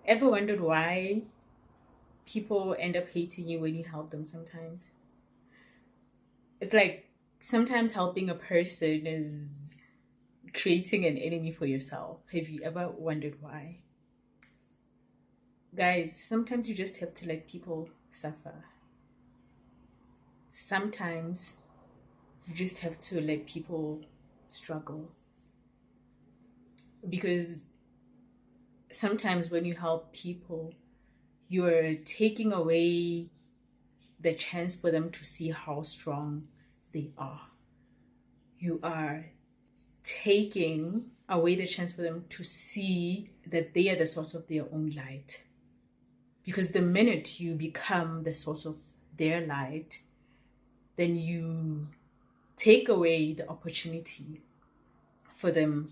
Ever wondered why people end up hating you when you help them sometimes? It's like sometimes helping a person is creating an enemy for yourself. Have you ever wondered why? Guys, sometimes you just have to let people suffer. Sometimes you just have to let people struggle. Because sometimes when you help people, you're taking away the chance for them to see how strong they are. You are taking away the chance for them to see that they are the source of their own light. Because the minute you become the source of their light, then you take away the opportunity for them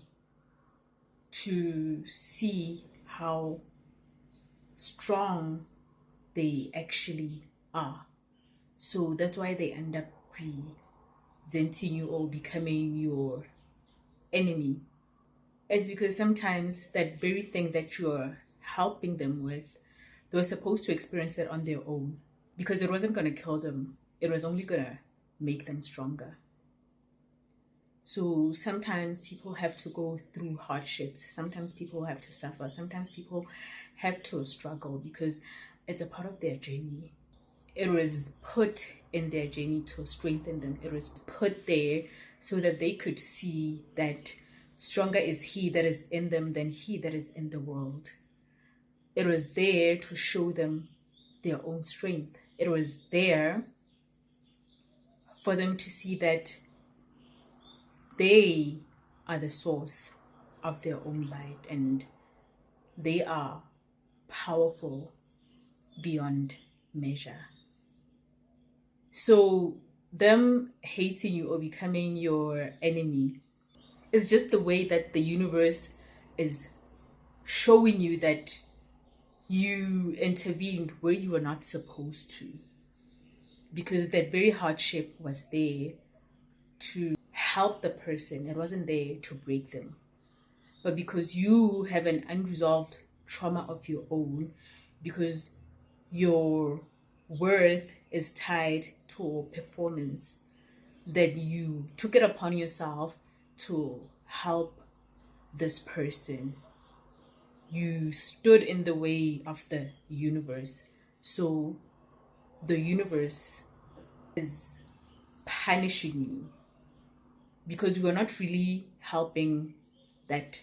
to see how strong they actually are. So that's why they end up resenting you or becoming your enemy. It's because sometimes that very thing that you're helping them with, they were supposed to experience it on their own because it wasn't going to kill them. It was only going to make them stronger. So sometimes people have to go through hardships. Sometimes people have to suffer. Sometimes people have to struggle because it's a part of their journey. It was put in their journey to strengthen them. It was put there so that they could see that stronger is he that is in them than he that is in the world. It was there to show them their own strength. It was there for them to see that they are the source of their own light and they are powerful beyond measure. So them hating you or becoming your enemy is just the way that the universe is showing you that you intervened where you were not supposed to. Because that very hardship was there to help the person. It wasn't there to break them. But because you have an unresolved trauma of your own, because your worth is tied to performance, that you took it upon yourself to help this person. You stood in the way of the universe. So the universe is punishing you because you are not really helping that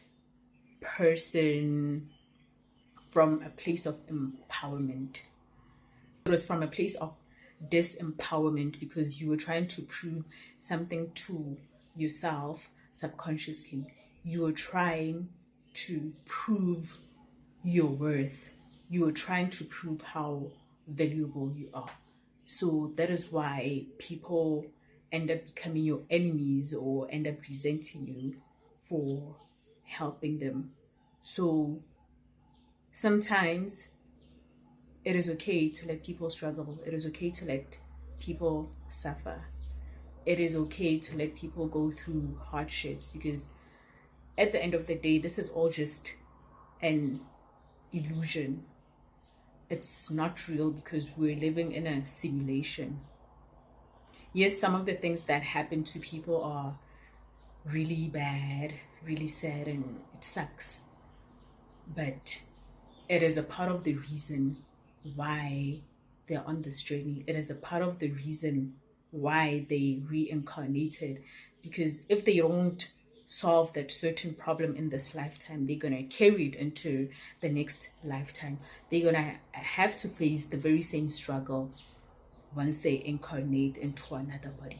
person from a place of empowerment. It was from a place of disempowerment because you were trying to prove something to yourself subconsciously. You were trying to prove your worth. You were trying to prove how valuable you are. So that is why people end up becoming your enemies or end up resenting you for helping them. So sometimes it is okay to let people struggle. It is okay to let people suffer. It is okay to let people go through hardships because at the end of the day, this is all just an illusion. It's not real because we're living in a simulation. Yes, some of the things that happen to people are really bad, really sad, and it sucks. But it is a part of the reason why they're on this journey. It is a part of the reason why they reincarnated. Because if they don't solve that certain problem in this lifetime, they're going to carry it into the next lifetime. They're going to have to face the very same struggle once they incarnate into another body.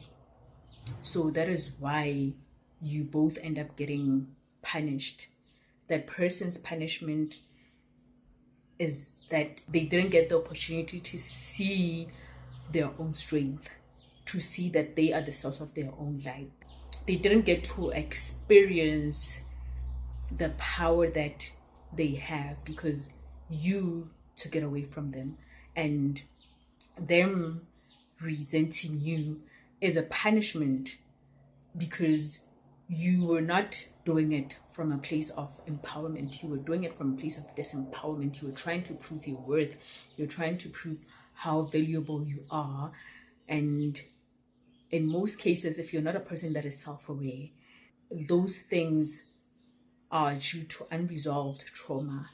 So that is why you both end up getting punished. That person's punishment is that they didn't get the opportunity to see their own strength, to see that they are the source of their own light. They didn't get to experience the power that they have because you took it away from them. And them resenting you is a punishment because you were not doing it from a place of empowerment. You were doing it from a place of disempowerment. You were trying to prove your worth. You're trying to prove how valuable you are. And in most cases, if you're not a person that is self-aware, those things are due to unresolved trauma,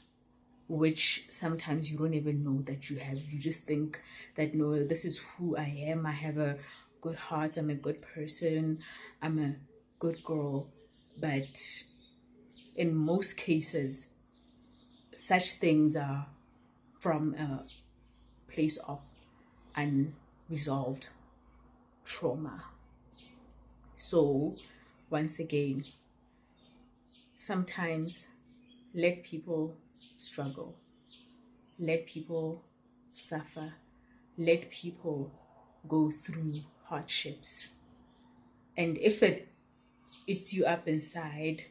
which sometimes you don't even know that you have. You just think that, no, this is who I am. I have a good heart. I'm a good person. I'm a good girl. But in most cases, such things are from a place of unresolved trauma. So, once again, sometimes let people struggle, let people suffer, let people go through hardships. And if it eats you up inside,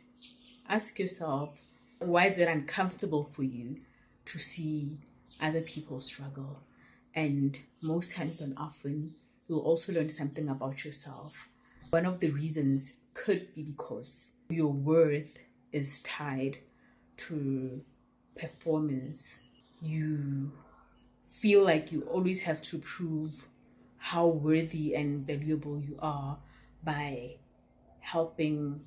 ask yourself, why is it uncomfortable for you to see other people struggle? And most times than often, you'll also learn something about yourself. One of the reasons could be because your worth is tied to performance. You feel like you always have to prove how worthy and valuable you are by helping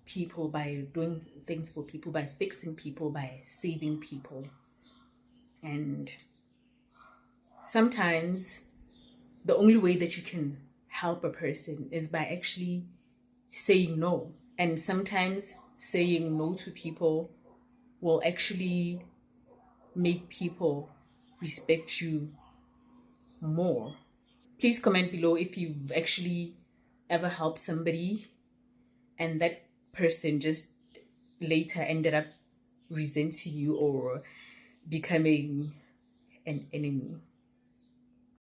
people, by doing things for people, by fixing people, by saving people. And sometimes the only way that you can help a person is by actually saying no. And sometimes saying no to people will actually make people respect you more. Please comment below if you've actually ever helped somebody and that person just later ended up resenting you or becoming an enemy.